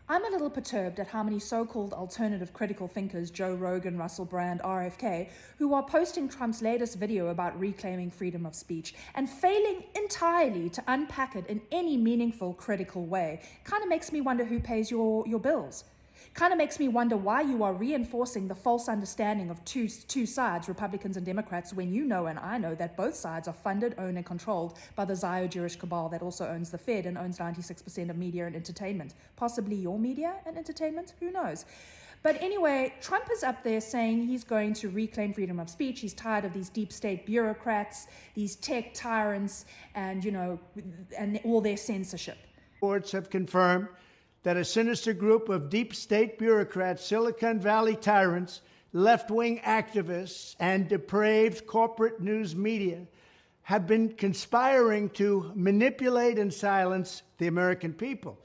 I'm a little perturbed at how many so-called alternative critical thinkers, Joe Rogan, Russell Brand, RFK, who are posting Trump's latest video about reclaiming freedom of speech and failing entirely to unpack it in any meaningful, critical way. Kind of makes me wonder who pays your bills. Kind of makes me wonder why you are reinforcing the false understanding of two sides, Republicans and Democrats, when you know and I know that both sides are funded, owned, and controlled by the Zio-Jewish cabal that also owns the Fed and owns 96% of media and entertainment. Possibly your media and entertainment, who knows? But anyway, Trump is up there saying he's going to reclaim freedom of speech. He's tired of these deep state bureaucrats, these tech tyrants, and, and all their censorship. Reports have confirmed that a sinister group of deep state bureaucrats, Silicon Valley tyrants, left-wing activists, and depraved corporate news media have been conspiring to manipulate and silence the American people.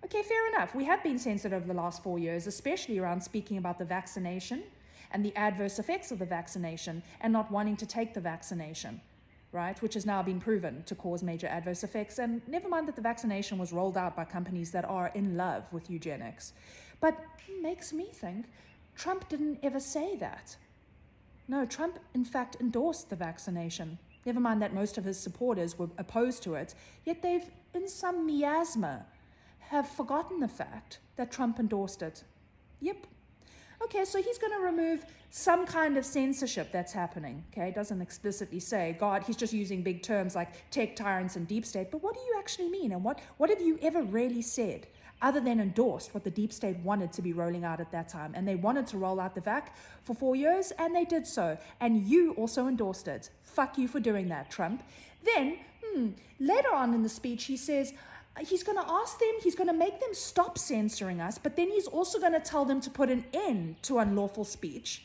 Okay, fair enough. We have been censored over the last 4 years, especially around speaking about the vaccination and the adverse effects of the vaccination and not wanting to take the vaccination. Right, which has now been proven to cause major adverse effects. And never mind that the vaccination was rolled out by companies that are in love with eugenics. But it makes me think Trump didn't ever say that. No, Trump, in fact, endorsed the vaccination. Never mind that most of his supporters were opposed to it, yet they've, in some miasma, have forgotten the fact that Trump endorsed it. Yep. Okay, so he's going to remove some kind of censorship that's happening. Okay, doesn't explicitly say, God, he's just using big terms like tech tyrants and deep state. But what do you actually mean? And what have you ever really said other than endorsed what the deep state wanted to be rolling out at that time? And they wanted to roll out the vac for 4 years, and they did so. And you also endorsed it. Fuck you for doing that, Trump. Then, later on in the speech, he says, he's going to ask them, he's going to make them stop censoring us, but then he's also going to tell them to put an end to unlawful speech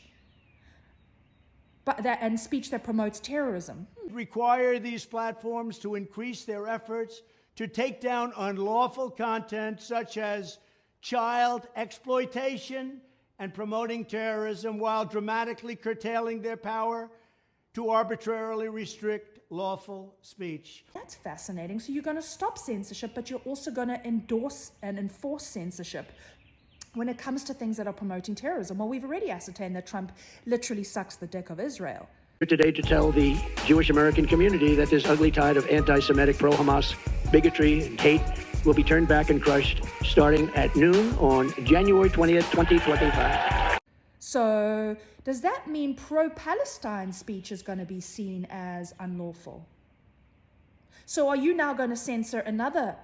and speech that promotes terrorism. Require these platforms to increase their efforts to take down unlawful content such as child exploitation and promoting terrorism, while dramatically curtailing their power to arbitrarily restrict lawful speech. That's fascinating. So you're going to stop censorship, but you're also going to endorse and enforce censorship when it comes to things that are promoting terrorism. Well, we've already ascertained that Trump literally sucks the dick of Israel. Today to tell the Jewish American community that this ugly tide of anti-Semitic, pro-Hamas bigotry and hate will be turned back and crushed starting at noon on January 20th, 2025. So does that mean pro-Palestine speech is going to be seen as unlawful? So are you now going to censor another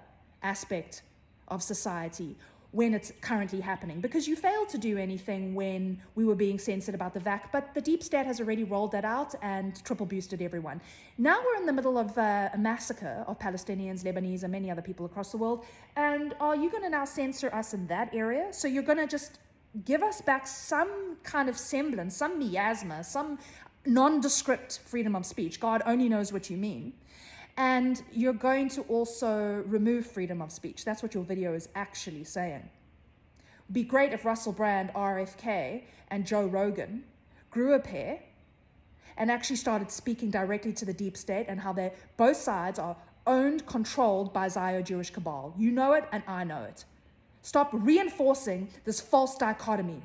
aspect of society when it's currently happening? Because you failed to do anything when we were being censored about the vac, but the deep state has already rolled that out and triple boosted everyone. Now we're in the middle of a massacre of Palestinians, Lebanese, and many other people across the world. And are you going to now censor us in that area? So you're going to just give us back some kind of semblance, some miasma, some nondescript freedom of speech. God only knows what you mean. And you're going to also remove freedom of speech. That's what your video is actually saying. It'd be great if Russell Brand, RFK, and Joe Rogan grew a pair and actually started speaking directly to the deep state and how both sides are owned, controlled by Zio-Jewish cabal. You know it and I know it. Stop reinforcing this false dichotomy.